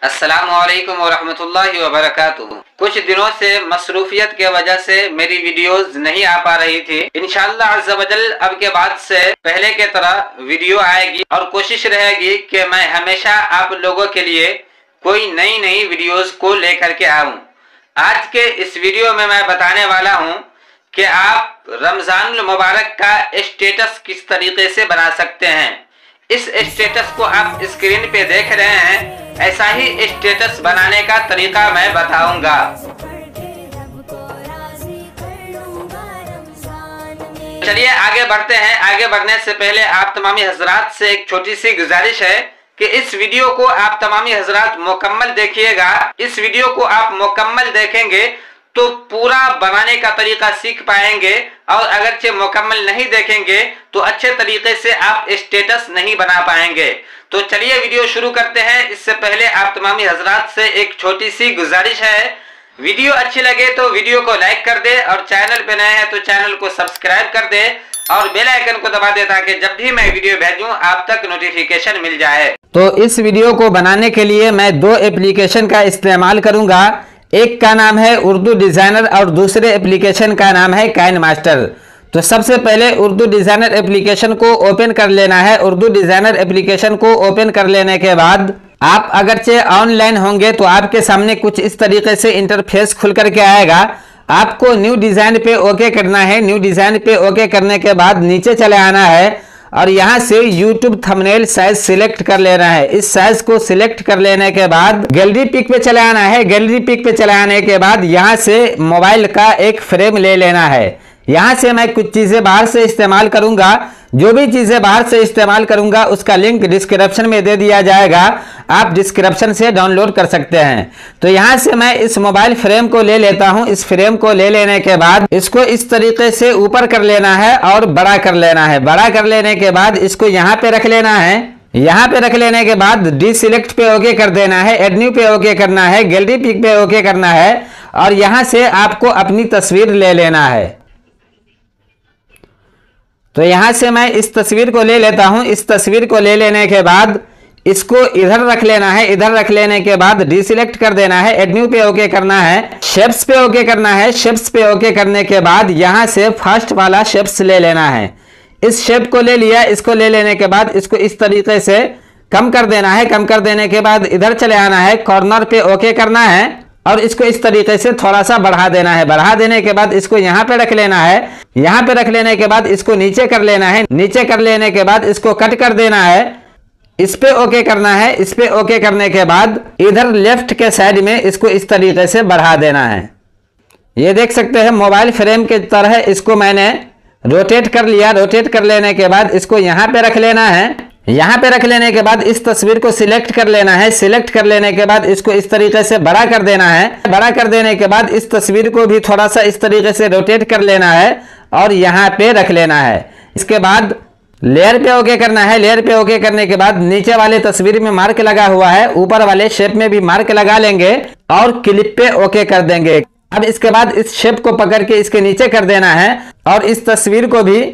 अस्सलामुअलैकुम वरहमतुल्लाहि वबरकातुहू। कुछ दिनों से मसरूफियत के वजह से मेरी वीडियोस नहीं आ पा रही थी। इंशाअल्लाह अज़्ज़ व जल अब के बाद से पहले के तरह वीडियो आएगी और कोशिश रहेगी कि मैं हमेशा आप लोगों के लिए कोई नई वीडियोस को लेकर के आऊं। आज के इस वीडियो में मैं बताने वाला हूं कि आप रमजानुल मुबारक का स्टेटस किस तरीके से बना सकते हैं। इस स्टेटस को आप स्क्रीन पे देख रहे हैं, ऐसा ही स्टेटस बनाने का तरीका मैं बताऊंगा। चलिए आगे बढ़ते हैं। आगे बढ़ने से पहले आप तमामी हजरात से एक छोटी सी गुजारिश है कि इस वीडियो को आप तमामी हजरात मुकम्मल देखिएगा। इस वीडियो को आप मुकम्मल देखेंगे तो पूरा बनाने का तरीका सीख पाएंगे, और अगरचे मुकम्मल नहीं देखेंगे तो अच्छे तरीके से आप स्टेटस नहीं बना पाएंगे। तो चलिए वीडियो शुरू करते हैं। इससे पहले आप तमामी हजरात से एक छोटी सी गुजारिश है, वीडियो अच्छी लगे तो वीडियो को लाइक कर दे, और चैनल पे नए हैं तो चैनल को सब्सक्राइब कर दे और बेल आइकन को दबा दे ताकि जब भी मैं वीडियो भेजूं आप तक नोटिफिकेशन मिल जाए। तो इस वीडियो को बनाने के लिए मैं दो एप्लीकेशन का इस्तेमाल करूंगा। एक का नाम है उर्दू डिज़ाइनर और दूसरे एप्लीकेशन का नाम है काइनमास्टर। तो सबसे पहले उर्दू डिज़ाइनर एप्लीकेशन को ओपन कर लेना है। उर्दू डिज़ाइनर एप्लीकेशन को ओपन कर लेने के बाद आप अगरचे ऑनलाइन होंगे तो आपके सामने कुछ इस तरीके से इंटरफेस खुल करके आएगा। आपको न्यू डिज़ाइन पे ओके करना है। न्यू डिज़ाइन पे ओके करने के बाद नीचे चले आना है और यहाँ से यूट्यूब थंबनेल साइज सिलेक्ट कर लेना है। इस साइज को सिलेक्ट कर लेने के बाद गैलरी पिक पे चले आना है। गैलरी पिक पे चले आने के बाद यहाँ से मोबाइल का एक फ्रेम ले लेना है। यहाँ से मैं कुछ चीज़ें बाहर से इस्तेमाल करूँगा। जो भी चीज़ें बाहर से इस्तेमाल करूँगा उसका लिंक डिस्क्रिप्शन में दे दिया जाएगा, आप डिस्क्रिप्शन से डाउनलोड कर सकते हैं। तो यहाँ से मैं इस मोबाइल फ्रेम को ले लेता हूँ। इस फ्रेम को ले लेने के बाद इसको इस तरीके से ऊपर कर लेना है और बड़ा कर लेना है। बड़ा कर लेने के बाद इसको यहाँ पे रख लेना है। यहाँ पे रख लेने के बाद डी सिलेक्ट पे ओके कर देना है, एड न्यू पे ओके करना है, गैलरी पिक पे ओके करना है, और यहाँ से आपको अपनी तस्वीर ले लेना है। तो यहाँ से मैं इस तस्वीर को ले लेता हूँ। इस तस्वीर को ले लेने के बाद इसको इधर रख लेना है। इधर रख लेने के बाद डी सिलेक्ट कर देना है, एड न्यू पे ओके करना है, शेप्स पे ओके करना है। शेप्स पे ओके करने के बाद यहाँ से फर्स्ट वाला शेप्स ले लेना है। इस शेप को ले लिया। इसको ले लेने के बाद इसको इस तरीके से कम कर देना है। कम कर देने के बाद इधर चले आना है, कॉर्नर पे ओके करना है और इसको इस तरीके से थोड़ा सा बढ़ा देना है। बढ़ा देने के बाद इसको यहाँ पे रख लेना है। यहाँ पे रख लेने के बाद इसको नीचे कर लेना है। नीचे कर लेने के बाद इसको कट कर देना है। इस पे ओके करना है। इस पे ओके करने के बाद इधर लेफ्ट के साइड में इसको इस तरीके से बढ़ा देना है। ये देख सकते हैं मोबाइल फ्रेम के तरह इसको मैंने रोटेट कर लिया। रोटेट कर लेने के बाद इसको यहाँ पे रख लेना है। यहाँ पे रख लेने के बाद इस तस्वीर को सिलेक्ट कर लेना है। सिलेक्ट कर लेने के बाद इसको इस तरीके से बड़ा कर देना है। बड़ा कर देने के बाद इस तस्वीर को भी थोड़ा सा इस तरीके से रोटेट कर लेना है और यहाँ पे रख लेना है। इसके बाद लेयर पे ओके करना है। लेयर पे ओके करने के बाद नीचे वाले तस्वीर में मार्क लगा हुआ है, ऊपर वाले शेप में भी मार्क लगा लेंगे और क्लिप पे ओके कर देंगे। अब इसके बाद इस शेप को पकड़ के इसके नीचे कर देना है और इस तस्वीर को भी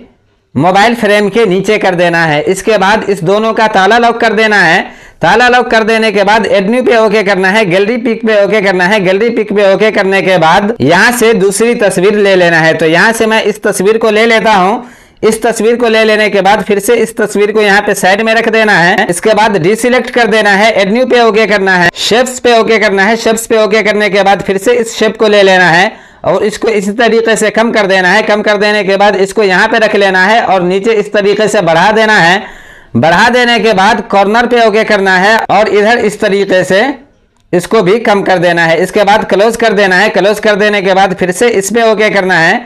मोबाइल फ्रेम के नीचे कर देना है। इसके बाद इस दोनों का ताला लॉक कर देना है। ताला लॉक कर देने के बाद एड न्यू पे ओके करना है, गैलरी पिक पे ओके करना है। गैलरी पिक पे ओके करने के बाद यहाँ से दूसरी तस्वीर ले लेना है। तो यहाँ से मैं इस तस्वीर को ले लेता हूँ। इस तस्वीर को ले लेने के बाद फिर से इस तस्वीर को यहाँ पे साइड में रख देना है। इसके बाद डी सिलेक्ट कर देना है, एड न्यू पे ओके करना है, शेप्स पे ओके करना है। शेप्स पे ओके करने के बाद फिर से इस शेप को ले लेना है और इसको इसी तरीके से कम कर देना है। कम कर देने के बाद इसको यहाँ पे रख लेना है और नीचे इस तरीके से बढ़ा देना है। बढ़ा देने के बाद कॉर्नर पे ओके करना है और इधर इस तरीके से इसको भी कम कर देना है। इसके बाद क्लोज कर देना है। क्लोज कर देने के बाद फिर से इस पे ओके करना है।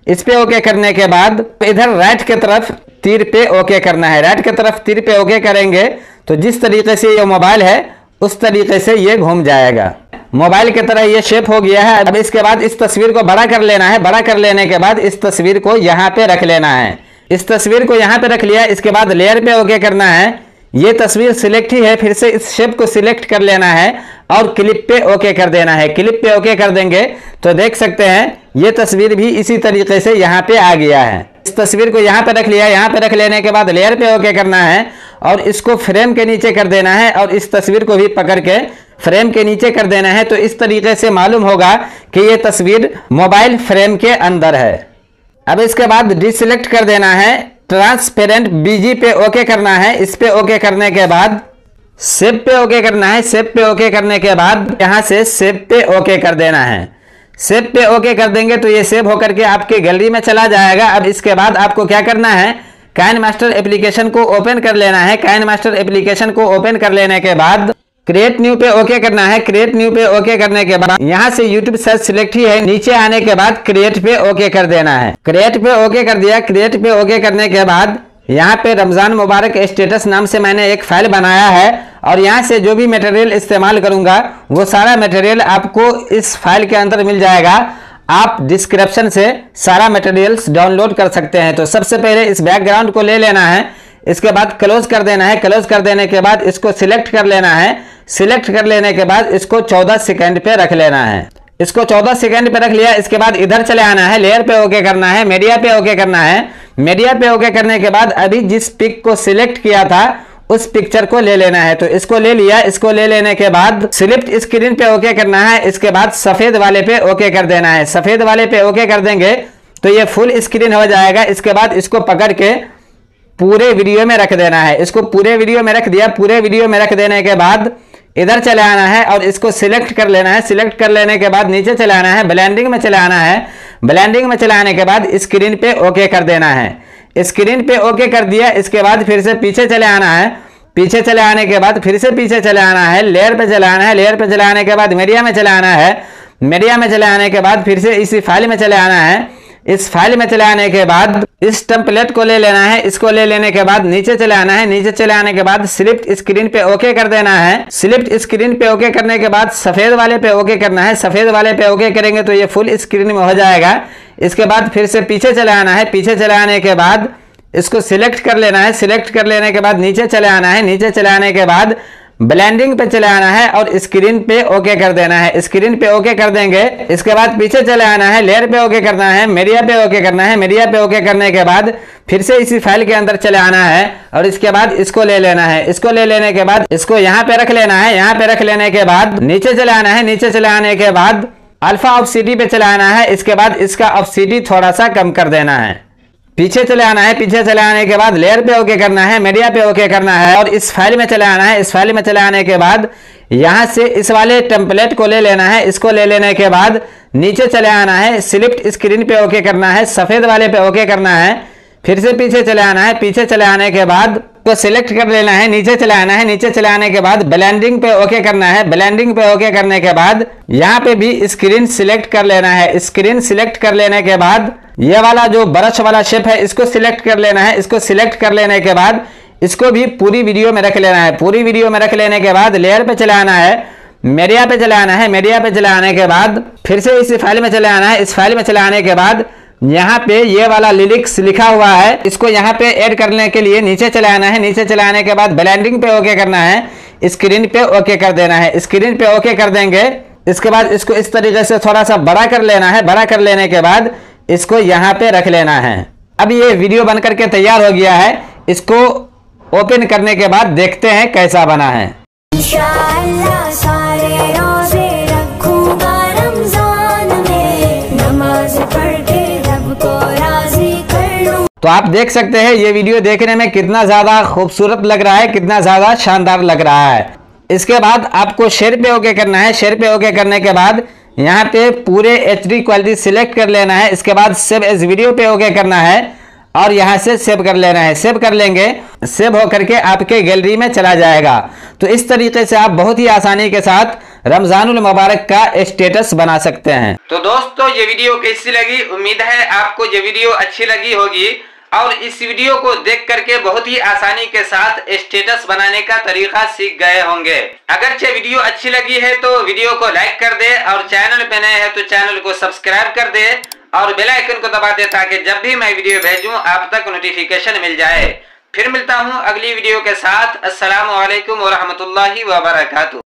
इस पे ओके करने के बाद इधर राइट के तरफ तीर पे ओके करना है। राइट के तरफ तीर पे ओके करेंगे तो जिस तरीके से ये मोबाइल है उस तरीके से ये घूम जाएगा। मोबाइल की तरह ये शेप हो गया है। अब इसके बाद इस तस्वीर को बड़ा कर लेना है। बड़ा कर लेने के बाद इस तस्वीर को यहाँ पे रख लेना है। इस तस्वीर को यहाँ पे रख लिया। इसके बाद लेयर पे ओके करना है। ये तस्वीर सिलेक्ट ही है, फिर से इस शेप को सिलेक्ट कर लेना है और क्लिप पे ओके कर देना है। क्लिप पे ओके कर देंगे तो देख सकते हैं ये तस्वीर भी इसी तरीके से यहाँ पे आ गया है। इस तस्वीर को यहाँ पे रख लिया। यहाँ पे रख लेने के बाद लेयर पे ओके करना है और इसको फ्रेम के नीचे कर देना है और इस तस्वीर को भी पकड़ के फ्रेम के नीचे कर देना है। तो इस तरीके से मालूम होगा कि ये तस्वीर मोबाइल फ्रेम के अंदर है। अब इसके बाद डिसेलेक्ट कर देना है, ट्रांसपेरेंट बीजी पे ओके करना है। इस पे ओके करने के बाद सेव पे ओके करना है। सेव पे ओके करने के बाद यहाँ से सेव पे ओके कर देना है। सेव पे ओके कर देंगे तो ये सेव होकर के आपके गैलरी में चला जाएगा। अब इसके बाद आपको क्या करना है, काइनमास्टर एप्लीकेशन को ओपन कर लेना है। काइनमास्टर एप्लीकेशन को ओपन कर लेने के बाद क्रिएट न्यू पे ओके करना है। क्रिएट न्यू पे ओके करने के बाद यहाँ से यूट्यूब सर्च सिलेक्ट ही है, नीचे आने के बाद क्रिएट पे ओके कर देना है। क्रिएट पे ओके कर दिया। क्रिएट पे ओके करने के बाद यहाँ पे रमजान मुबारक स्टेटस नाम से मैंने एक फाइल बनाया है और यहाँ से जो भी मटेरियल इस्तेमाल करूंगा वो सारा मटेरियल आपको इस फाइल के अंदर मिल जाएगा। आप डिस्क्रिप्शन से सारा मटेरियल्स डाउनलोड कर सकते हैं। तो सबसे पहले इस बैकग्राउंड को ले लेना है, इसके बाद क्लोज कर देना है। क्लोज कर देने के बाद इसको सिलेक्ट कर लेना है। सिलेक्ट कर लेने के बाद इसको 14 सेकंड पे रख लेना है। इसको 14 सेकंड पे रख लिया। इसके बाद इधर चले आना है, लेयर पे ओके करना है, मीडिया पे ओके करना है। मीडिया पे ओके करने के बाद अभी जिस पिक को सिलेक्ट किया था उस पिक्चर को ले लेना है। तो इसको ले लिया। इसको ले लेने के बाद स्लिप्ट स्क्रीन पे ओके करना है। इसके बाद सफेद वाले पे ओके कर देना है। सफेद वाले पे ओके कर देंगे तो ये फुल स्क्रीन हो जाएगा। इसके बाद इसको पकड़ के पूरे वीडियो में रख देना है। इसको पूरे वीडियो में रख दिया। पूरे वीडियो में रख देने के बाद इधर चले आना है और इसको सिलेक्ट कर लेना है। सिलेक्ट कर लेने के बाद नीचे चले आना है, ब्लेंडिंग में चले आना है। ब्लेंडिंग में चले आने के बाद स्क्रीन पे ओके कर देना है। स्क्रीन पे ओके कर दिया। इसके बाद फिर से पीछे चले आना है। पीछे चले आने के बाद फिर से पीछे चले आना है, लेयर पे चले आना है। लेयर पे चले आने के बाद मीडिया में चले आना है। मीडिया में चले आने के बाद फिर से इसी फाइल में चले आना है। इस फाइल में चले आने के बाद इस टेम्पलेट को ले लेना है। इसको ले लेने के बाद नीचे चले आना है। नीचे चले आने के बाद स्लिप्ट स्क्रीन पे ओके कर देना है। स्लिप्ट स्क्रीन पे ओके करने के बाद सफेद वाले पे ओके करना है। सफेद वाले पे ओके करेंगे तो ये फुल स्क्रीन में हो जाएगा। इसके बाद फिर से पीछे चले आना है। पीछे चले आने के बाद इसको सिलेक्ट कर लेना है। सिलेक्ट कर लेने के बाद नीचे चले आना है। नीचे चले आने के बाद ब्लेंडिंग पे चले आना है और स्क्रीन पे ओके कर देना है। स्क्रीन पे ओके कर देंगे। इसके बाद पीछे चले आना है, लेयर पे ओके करना है, मीडिया पे ओके करना है। मीडिया पे ओके करने के बाद फिर से इसी फाइल के अंदर चले आना है और इसके बाद इसको ले लेना है। इसको ले लेने के बाद इसको यहाँ पे रख लेना है। यहाँ पे रख लेने के बाद नीचे चले आना है। नीचे चले आने के बाद अल्फा ऑब्सिडी पे चले आना है। इसके बाद इसका ऑब्सिडी थोड़ा सा कम कर देना है। पीछे चले आना है। पीछे चले आने के बाद लेयर पे ओके करना है, मीडिया पे ओके करना है और इस फाइल में चले आना है। इस फाइल में चले आने के बाद यहाँ से इस वाले टेम्पलेट को ले लेना है। इसको ले लेने के बाद नीचे चले आना है। स्लिप्ट स्क्रीन पे ओके करना है, सफेद वाले पे ओके करना है। फिर से पीछे चले आना है। पीछे चले आने के बाद को सिलेक्ट कर लेना है। नीचे चले आना है। नीचे चले आने के बाद ब्लेंडिंग पे ओके करना है। ब्लेंडिंग पे ओके करने के बाद यहाँ पे भी स्क्रीन सिलेक्ट कर लेना है। स्क्रीन सिलेक्ट कर लेने के बाद ये वाला जो ब्रश वाला शेप है इसको सिलेक्ट कर लेना है। इसको सिलेक्ट कर लेने के बाद इसको भी पूरी वीडियो में रख लेना है। पूरी वीडियो में रख लेने के बाद लेयर पे चले आना है, मीडिया पे चले आना है। मीडिया पे चले आने के बाद फिर से इस फाइल में चले आना है। इस फाइल में चले आने के बाद यहाँ पे ये वाला लिरिक्स लिखा हुआ है, इसको यहाँ पे ऐड करने के लिए नीचे चले आना है। नीचे चले आने के बाद ब्लेंडिंग पे ओके करना है, स्क्रीन पे ओके कर देना है। स्क्रीन पे ओके कर देंगे। इसके बाद इसको इस तरीके से थोड़ा सा बड़ा कर लेना है। बड़ा कर लेने के बाद इसको यहाँ पे रख लेना है। अब ये वीडियो बन करके तैयार हो गया है। इसको ओपन करने के बाद देखते हैं कैसा बना है। इंशाअल्लाह सारे रोजे रखूंगा रमजान में, नमाज पढ़ के रब को राजी कर लूं। तो आप देख सकते हैं ये वीडियो देखने में कितना ज्यादा खूबसूरत लग रहा है, कितना ज्यादा शानदार लग रहा है। इसके बाद आपको शेयर पे ओके करना है। शेयर पे ओके करने के बाद यहाँ पे पूरे HD क्वालिटी सिलेक्ट कर लेना है। इसके बाद सेव एज वीडियो पे ओके करना है और यहाँ से सेव कर लेना है। सेव कर लेंगे, सेव होकर के आपके गैलरी में चला जाएगा। तो इस तरीके से आप बहुत ही आसानी के साथ रमजानुल मुबारक का स्टेटस बना सकते हैं। तो दोस्तों ये वीडियो कैसी लगी, उम्मीद है आपको ये वीडियो अच्छी लगी होगी और इस वीडियो को देख करके बहुत ही आसानी के साथ स्टेटस बनाने का तरीका सीख गए होंगे। अगर ये वीडियो अच्छी लगी है तो वीडियो को लाइक कर दे और चैनल पे नए हैं तो चैनल को सब्सक्राइब कर दे और बेल आइकन को दबा दे ताकि जब भी मैं वीडियो भेजूं आप तक नोटिफिकेशन मिल जाए। फिर मिलता हूं अगली वीडियो के साथ। अस्सलामु अलैकुम व रहमतुल्लाहि व बरकातुहू।